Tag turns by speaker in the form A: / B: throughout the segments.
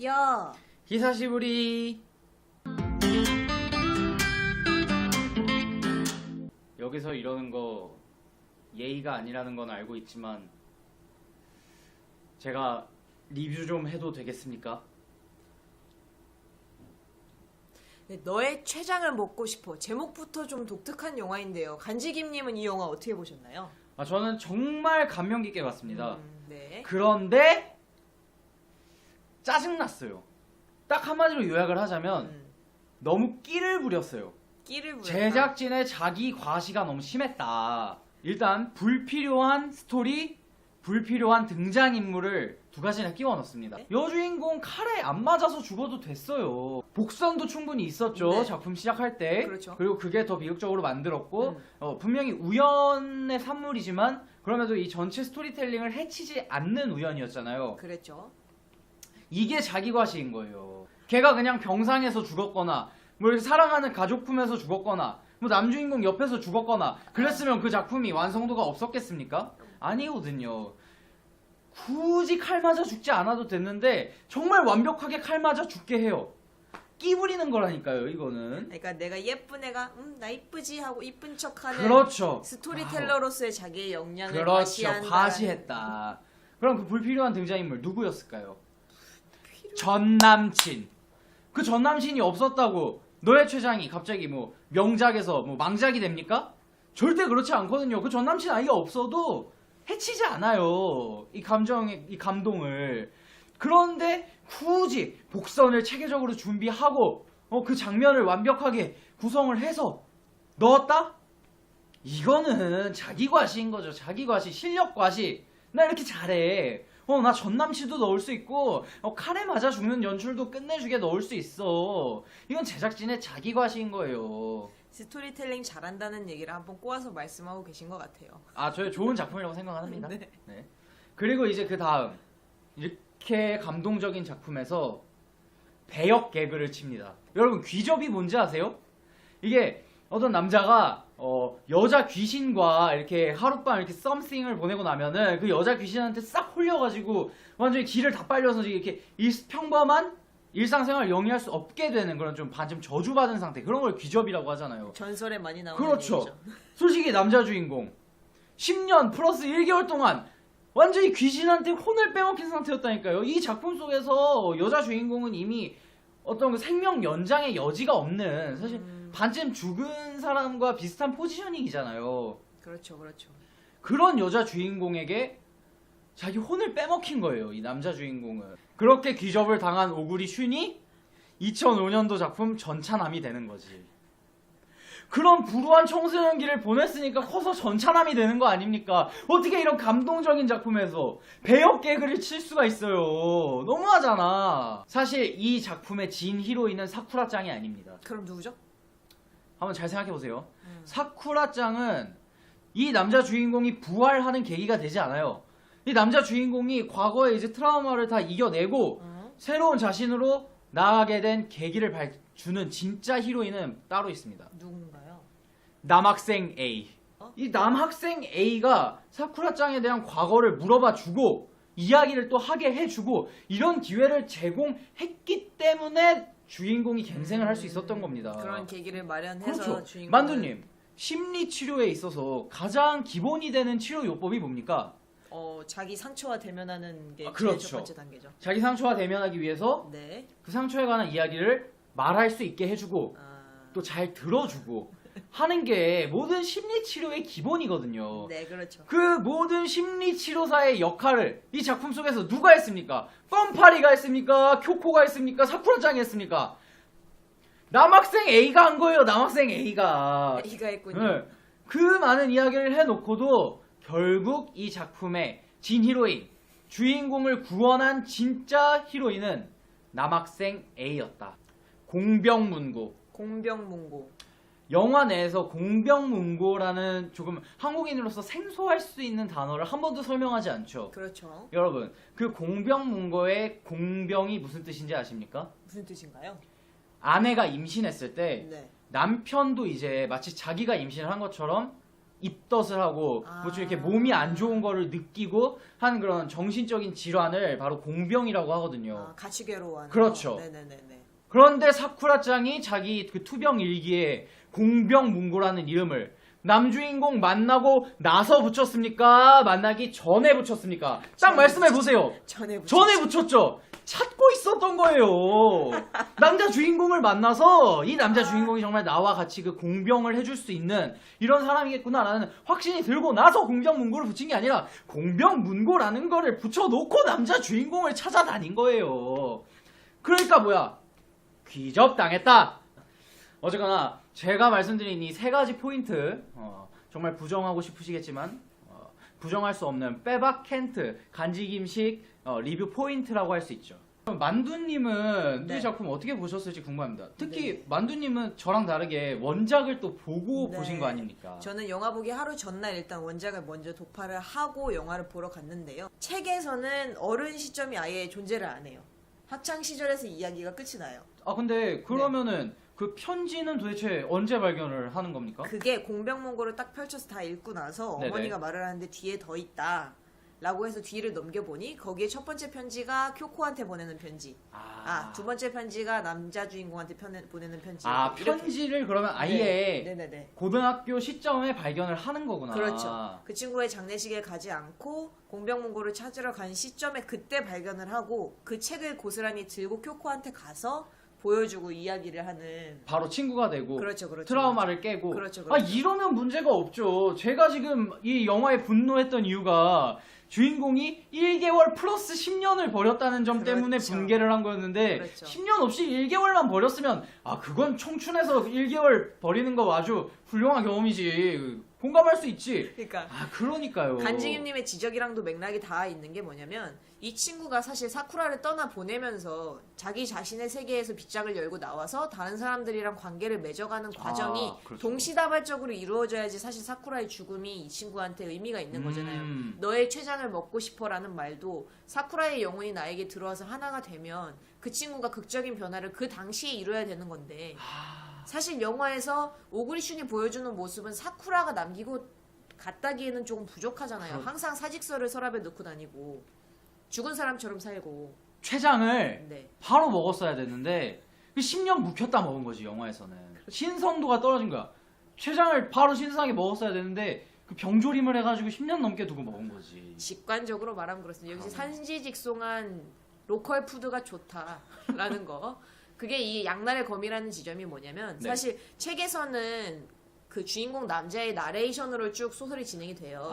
A: 야,
B: 히사시부리. 여기서 이러는 거 예의가 아니라는 건 알고 있지만 제가 리뷰 좀 해도 되겠습니까?
A: 너의 췌장을 먹고 싶어. 제목부터 좀 독특한 영화인데요. 간지김님은 이 영화 어떻게 보셨나요?
B: 저는 정말 감명 깊게 봤습니다.
A: 네.
B: 그런데 짜증났어요. 딱 한마디로 요약을 하자면 너무 끼를 부렸어요.
A: 끼를 부렸다.
B: 제작진의 자기 과시가 너무 심했다. 일단 불필요한 스토리, 불필요한 등장인물을 두 가지나 끼워 넣습니다.
A: 네?
B: 여주인공 칼에 안 맞아서 죽어도 됐어요. 복선도 충분히 있었죠.
A: 네.
B: 작품 시작할 때.
A: 그렇죠.
B: 그리고 그게 더 비극적으로 만들었고 분명히 우연의 산물이지만 그럼에도 이 전체 스토리텔링을 해치지 않는 우연이었잖아요.
A: 그랬죠.
B: 이게 자기 과시인 거예요. 걔가 그냥 병상에서 죽었거나 뭐 이렇게 사랑하는 가족 품에서 죽었거나 뭐 남주인공 옆에서 죽었거나 그랬으면 그 작품이 완성도가 없었겠습니까? 아니거든요. 굳이 칼 맞아 죽지 않아도 됐는데 정말 완벽하게 칼 맞아 죽게 해요. 끼 부리는 거라니까요, 이거는.
A: 그러니까 내가 예쁜 애가 나 이쁘지 하고 이쁜 척하는
B: 그렇죠.
A: 스토리텔러로서의 자기의 역량을
B: 그렇죠.
A: 과시한다.
B: 과시했다. 그럼 그 불필요한 등장인물 누구였을까요? 전 남친. 그 전 남친이 없었다고 너의 췌장이 갑자기 뭐 명작에서 뭐 망작이 됩니까? 절대 그렇지 않거든요. 그 전 남친 아이가 없어도 해치지 않아요. 이 감정의 이 감동을. 그런데 굳이 복선을 체계적으로 준비하고 그 장면을 완벽하게 구성을 해서 넣었다? 이거는 자기 과시인 거죠. 자기 과시, 실력 과시. 나 이렇게 잘해. 나 전남친도 넣을 수 있고 칼에 맞아 죽는 연출도 끝내주게 넣을 수 있어. 이건 제작진의 자기 과시인 거예요.
A: 스토리텔링 잘한다는 얘기를 한번 꼬아서 말씀하고 계신 것 같아요.
B: 저희 좋은 작품이라고 생각합니다.
A: 네.
B: 네. 그리고 이제 그 다음 이렇게 감동적인 작품에서 배역 개그를 칩니다. 여러분 귀접이 뭔지 아세요? 이게 어떤 남자가 여자 귀신과 이렇게 하룻밤 이렇게 썸씽을 보내고 나면은 그 여자 귀신한테 싹 홀려가지고 완전히 기를 다 빨려서 이렇게 평범한 일상생활을 영위할 수 없게 되는 그런 좀 반쯤 저주받은 상태, 그런 걸 귀접이라고 하잖아요.
A: 전설에 많이 나오는
B: 그렇죠.
A: 얘기죠.
B: 솔직히 남자 주인공 10년 플러스 1개월 동안 완전히 귀신한테 혼을 빼먹힌 상태였다니까요. 이 작품 속에서 여자 주인공은 이미 어떤 그 생명 연장의 여지가 없는, 사실 반쯤 죽은 사람과 비슷한 포지셔닝이잖아요.
A: 그렇죠, 그렇죠.
B: 그런 여자 주인공에게 자기 혼을 빼먹힌 거예요, 이 남자 주인공은. 그렇게 귀접을 당한 오구리 슌이 2005년도 작품 전차남이 되는 거지. 그런 불우한 청소년기를 보냈으니까 커서 전차남이 되는 거 아닙니까? 어떻게 이런 감동적인 작품에서 배역 개그를 칠 수가 있어요. 너무하잖아. 사실 이 작품의 진 히로인은 사쿠라짱이 아닙니다.
A: 그럼 누구죠?
B: 한번 잘 생각해보세요. 사쿠라짱은 이 남자 주인공이 부활하는 계기가 되지 않아요. 이 남자 주인공이 과거에 이제 트라우마를 다 이겨내고 새로운 자신으로 나아가게 된 계기를 주는 진짜 히로인은 따로 있습니다.
A: 누군가요?
B: 남학생 A. 이 남학생 A가 사쿠라짱에 대한 과거를 물어봐 주고 이야기를 또 하게 해주고 이런 기회를 제공했기 때문에 주인공이 갱생을 할 수 있었던 겁니다.
A: 그런 계기를 마련해서
B: 그렇죠.
A: 주인공을...
B: 만두님, 심리 치료에 있어서 가장 기본이 되는 치료 요법이 뭡니까?
A: 자기 상처와 대면하는 게
B: 그렇죠.
A: 제일 첫 번째 단계죠.
B: 자기 상처와 대면하기 위해서
A: 네.
B: 그 상처에 관한 이야기를 말할 수 있게 해주고 또 잘 들어주고 하는 게 모든 심리 치료의 기본이거든요.
A: 네, 그렇죠.
B: 그 모든 심리 치료사의 역할을 이 작품 속에서 누가 했습니까? 뻔파리가 했습니까? 쿄코가 했습니까? 사쿠라짱이 했습니까? 남학생 A가 한 거예요. 남학생 A가.
A: A가 했군요.
B: 네. 그 많은 이야기를 해놓고도 결국 이 작품의 진 히로인, 주인공을 구원한 진짜 히로인은 남학생 A였다. 공병문고.
A: 공병문고.
B: 영화 내에서 공병문고라는 조금 한국인으로서 생소할 수 있는 단어를 한 번도 설명하지 않죠.
A: 그렇죠.
B: 여러분, 그 공병문고의 공병이 무슨 뜻인지 아십니까?
A: 무슨 뜻인가요?
B: 아내가 임신했을 때
A: 네.
B: 남편도 이제 마치 자기가 임신을 한 것처럼 입덧을 하고 뭐 좀 이렇게 몸이 안 좋은 거를 느끼고 하는 그런 정신적인 질환을 바로 공병이라고 하거든요.
A: 같이 괴로워하는.
B: 그렇죠.
A: 네네네네.
B: 그런데 사쿠라짱이 자기 그 투병 일기에 공병문고라는 이름을 남주인공 만나고 나서 붙였습니까? 만나기 전에 붙였습니까? 딱 말씀해 보세요.
A: 전에
B: 붙였죠. 찾고 있었던 거예요. 남자 주인공을 만나서 이 남자 주인공이 정말 나와 같이 그 공병을 해줄 수 있는 이런 사람이겠구나라는 확신이 들고 나서 공병문고를 붙인 게 아니라 공병문고라는 거를 붙여놓고 남자 주인공을 찾아다닌 거예요. 그러니까 뭐야? 귀접당했다. 어쨌거나 제가 말씀드린 이 세 가지 포인트 정말 부정하고 싶으시겠지만 부정할 수 없는 빼박 켄트 간지김식 리뷰 포인트라고 할 수 있죠. 만두님은
A: 네.
B: 이 작품 어떻게 보셨을지 궁금합니다. 특히
A: 네.
B: 만두님은 저랑 다르게 원작을 또 보고
A: 네.
B: 보신 거 아닙니까?
A: 저는 영화 보기 하루 전날 일단 원작을 먼저 독파를 하고 영화를 보러 갔는데요. 책에서는 어른 시점이 아예 존재를 안 해요. 학창 시절에서 이야기가 끝이 나요.
B: 아 근데 그러면은 그 편지는 도대체 언제 발견을 하는 겁니까?
A: 그게 공병문고를 딱 펼쳐서 다 읽고 나서
B: 네네.
A: 어머니가 말을 하는데 뒤에 더 있다 라고 해서 뒤를 넘겨보니 거기에 첫 번째 편지가 쿄코한테 보내는 편지, 두 번째 편지가 남자 주인공한테 보내는 편지. 이렇게.
B: 편지를 그러면 아예
A: 네네네.
B: 고등학교 시점에 발견을 하는 거구나.
A: 그렇죠. 그 친구의 장례식에 가지 않고 공병문고를 찾으러 간 시점에 그때 발견을 하고 그 책을 고스란히 들고 쿄코한테 가서 보여주고 이야기를 하는.
B: 바로 친구가 되고
A: 그렇죠.
B: 트라우마를 깨고.
A: 그렇죠.
B: 이러면 문제가 없죠. 제가 지금 이 영화에 분노했던 이유가 주인공이 1개월 플러스 10년을 버렸다는 점 때문에
A: 그렇죠.
B: 분개를 한 거였는데
A: 그렇죠.
B: 10년 없이 1개월만 버렸으면 그건 청춘에서 1개월 버리는 거 아주 훌륭한 경험이지. 공감할 수 있지.
A: 그러니까
B: 그러니까요.
A: 간지김님의 지적이랑도 맥락이 다 있는 게 뭐냐면 이 친구가 사실 사쿠라를 떠나 보내면서 자기 자신의 세계에서 빗장을 열고 나와서 다른 사람들이랑 관계를 맺어가는 과정이
B: 그렇죠.
A: 동시다발적으로 이루어져야지 사실 사쿠라의 죽음이 이 친구한테 의미가 있는 거잖아요. 너의 췌장을 먹고 싶어라는 말도 사쿠라의 영혼이 나에게 들어와서 하나가 되면 그 친구가 극적인 변화를 그 당시에 이뤄야 되는 건데 사실 영화에서 오그리슌이 보여주는 모습은 사쿠라가 남기고 갔다기에는 조금 부족하잖아요. 항상 사직서를 서랍에 넣고 다니고 죽은 사람처럼 살고.
B: 췌장을
A: 네.
B: 바로 먹었어야 됐는데 10년 묵혔다 먹은 거지 영화에서는. 신선도가 떨어진 거야. 췌장을 바로 신선하게 먹었어야 되는데 그 병조림을 해가지고 10년 넘게 두고 먹은 거지.
A: 직관적으로 말하면 그렇습니다. 여기서 산지직송한 로컬 푸드가 좋다라는 거. 그게 이 양날의 검이라는 지점이 뭐냐면 사실 책에서는 그 주인공 남자의 나레이션으로 쭉 소설이 진행이 돼요.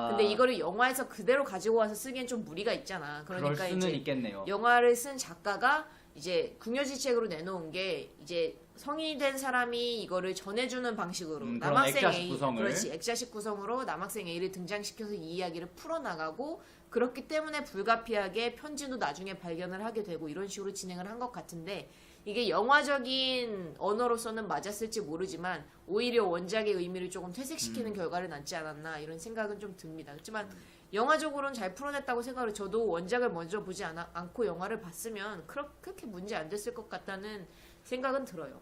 A: 근데 이거를 영화에서 그대로 가지고 와서 쓰기엔 좀 무리가 있잖아. 그러니까
B: 그럴 수는
A: 이제
B: 있겠네요.
A: 영화를 쓴 작가가 이제 궁여지책으로 내놓은 게 이제 성인이 된 사람이 이거를 전해주는 방식으로 남학생
B: 액자식
A: A,
B: 구성을.
A: 그렇지, 액자식 구성으로 남학생 A를 등장시켜서 이 이야기를 풀어나가고 그렇기 때문에 불가피하게 편지도 나중에 발견을 하게 되고 이런 식으로 진행을 한 것 같은데 이게 영화적인 언어로서는 맞았을지 모르지만 오히려 원작의 의미를 조금 퇴색시키는 결과를 낳지 않았나 이런 생각은 좀 듭니다. 그렇지만 영화적으로는 잘 풀어냈다고 생각을 저도 원작을 먼저 보지 않고 영화를 봤으면 그렇게 문제 안 됐을 것 같다는 생각은 들어요.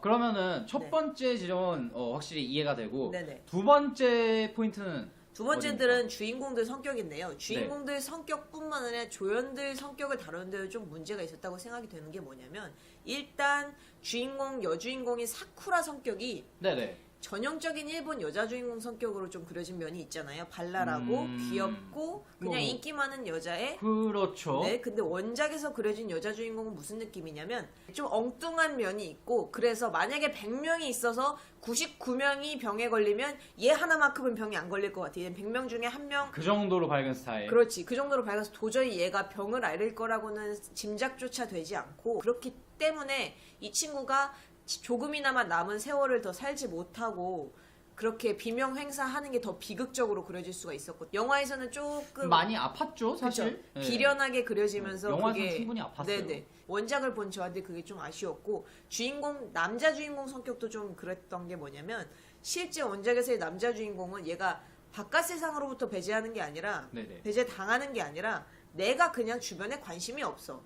B: 그러면은 첫 번째 지점은 확실히 이해가 되고
A: 네네.
B: 두 번째 포인트는
A: 두 번째들은 주인공들 성격인데요. 주인공들 성격뿐만 아니라 조연들 성격을 다루는 데도 좀 문제가 있었다고 생각이 되는 게 뭐냐면 일단 여주인공인 사쿠라 성격이
B: 네네.
A: 전형적인 일본 여자 주인공 성격으로 좀 그려진 면이 있잖아요. 발랄하고 귀엽고 그냥 인기 많은 여자애.
B: 그렇죠.
A: 네, 근데 원작에서 그려진 여자 주인공은 무슨 느낌이냐면 좀 엉뚱한 면이 있고 그래서 만약에 100명이 있어서 99명이 병에 걸리면 얘 하나만큼은 병이 안 걸릴 것 같아. 얘는 100명 중에 한 명.
B: 그 정도로 밝은 스타일.
A: 그렇지. 그 정도로 밝아서 도저히 얘가 병을 앓을 거라고는 짐작조차 되지 않고 그렇기 때문에 이 친구가 조금이나마 남은 세월을 더 살지 못하고 그렇게 비명 행사하는 게 더 비극적으로 그려질 수가 있었고 영화에서는 조금
B: 많이 아팠죠 사실.
A: 그쵸? 비련하게 그려지면서
B: 영화에서는
A: 그게
B: 충분히 아팠어요.
A: 네네. 원작을 본 저한테 그게 좀 아쉬웠고 남자 주인공 성격도 좀 그랬던 게 뭐냐면 실제 원작에서의 남자 주인공은 얘가 바깥 세상으로부터 배제하는 게 아니라 배제 당하는 게 아니라 내가 그냥 주변에 관심이 없어.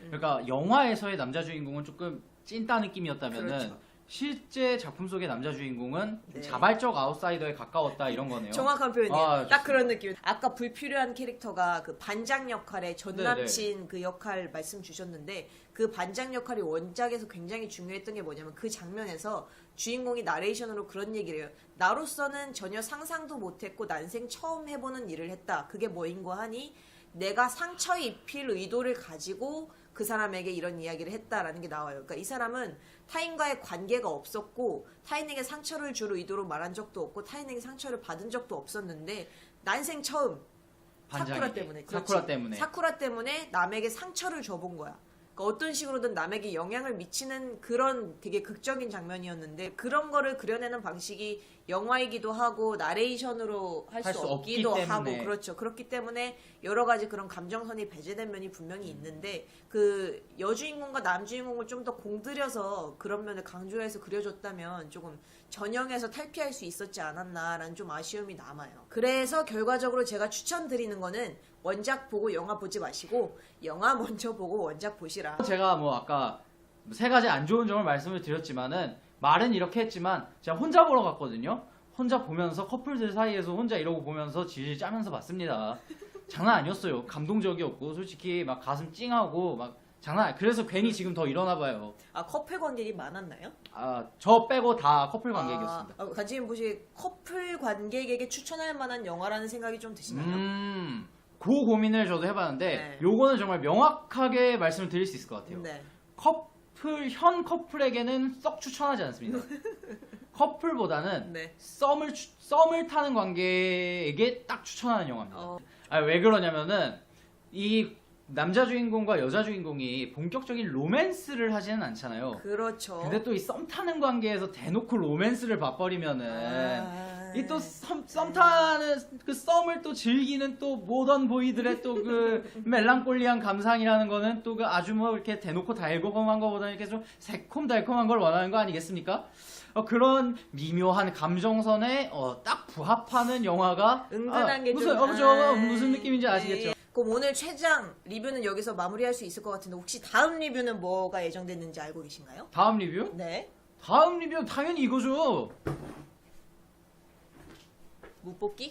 B: 그러니까 영화에서의 남자 주인공은 조금 찐따 느낌이었다면은
A: 그렇죠.
B: 실제 작품 속의 남자 주인공은
A: 네.
B: 자발적 아웃사이더에 가까웠다 이런 거네요.
A: 정확한 표현이에요.
B: 아,
A: 딱 그런 느낌. 아까 불필요한 캐릭터가 그 반장 역할의 전
B: 네네.
A: 남친 그 역할 말씀 주셨는데 그 반장 역할이 원작에서 굉장히 중요했던 게 뭐냐면 그 장면에서 주인공이 나레이션으로 그런 얘기를 해요. 나로서는 전혀 상상도 못했고 난생 처음 해보는 일을 했다. 그게 뭐인고 하니 내가 상처 입힐 의도를 가지고 그 사람에게 이런 이야기를 했다라는 게 나와요. 그러니까 이 사람은 타인과의 관계가 없었고 타인에게 상처를 줄 의도로 말한 적도 없고 타인에게 상처를 받은 적도 없었는데 난생 처음 사쿠라
B: 반장에게.
A: 때문에
B: 사쿠라 때문에.
A: 사쿠라 때문에 남에게 상처를 줘본 거야. 그러니까 어떤 식으로든 남에게 영향을 미치는 그런 되게 극적인 장면이었는데 그런 거를 그려내는 방식이 영화이기도 하고 나레이션으로 할
B: 할
A: 수
B: 수 없기
A: 없기도
B: 때문에.
A: 하고 그렇죠. 그렇기 때문에 여러 가지 그런 감정선이 배제된 면이 분명히 있는데 그 여주인공과 남주인공을 좀 더 공들여서 그런 면을 강조해서 그려줬다면 조금 전형에서 탈피할 수 있었지 않았나라는 좀 아쉬움이 남아요. 그래서 결과적으로 제가 추천드리는 거는 원작 보고 영화 보지 마시고 영화 먼저 보고 원작 보시라.
B: 제가 뭐 아까 세 가지 안 좋은 점을 말씀을 드렸지만은 말은 이렇게 했지만 제가 혼자 보러 갔거든요. 혼자 보면서 커플들 사이에서 혼자 이러고 보면서 질질 짜면서 봤습니다. 장난 아니었어요. 감동적이었고 솔직히 막 가슴 찡하고 막 그래서 괜히 지금 더 일어나 봐요.
A: 아 커플 관객이 많았나요?
B: 아, 저 빼고 다 커플 관객이었습니다.
A: 간지님 보시 커플 관객에게 추천할 만한 영화라는 생각이 좀 드시나요?
B: 그 고민을 저도 해봤는데
A: 네.
B: 요거는 정말 명확하게 말씀을 드릴 수 있을 것 같아요.
A: 네.
B: 현 커플에게는 썩 추천하지 않습니다. 커플보다는
A: 네.
B: 썸을 타는 관계에게 딱 추천하는 영화입니다. 왜 그러냐면은 이 남자 주인공과 여자 주인공이 본격적인 로맨스를 하지는 않잖아요.
A: 그렇죠.
B: 근데 또 이 썸 타는 관계에서 대놓고 로맨스를 봐버리면은 이 또 썸 타는 그 썸을 또 즐기는 또 모던 보이들의 또 그 멜랑콜리한 감상이라는 거는 또 그 아주 뭐 이렇게 대놓고 달콤한 거보다는 이렇게 좀 새콤달콤한 걸 원하는 거 아니겠습니까? 그런 미묘한 감정선에 딱 부합하는 영화가
A: 은근한 게
B: 무슨
A: 좀
B: 그죠? 무슨 느낌인지 아시겠죠?
A: 네. 그럼 오늘 최장 리뷰는 여기서 마무리할 수 있을 것 같은데 혹시 다음 리뷰는 뭐가 예정됐는지 알고 계신가요?
B: 다음 리뷰?
A: 네.
B: 다음 리뷰 당연히 이거죠.
A: 묵볶이?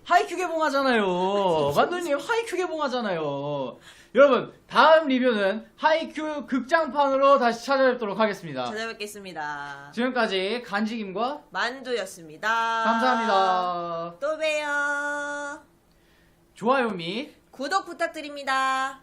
B: 하이큐 개봉하잖아요. 만두님 하이큐 개봉하잖아요. 여러분 다음 리뷰는 하이큐 극장판으로 다시 찾아뵙도록 하겠습니다.
A: 찾아뵙겠습니다.
B: 지금까지 간지김과
A: 만두였습니다.
B: 감사합니다.
A: 또 봬요.
B: 좋아요 및
A: 구독 부탁드립니다.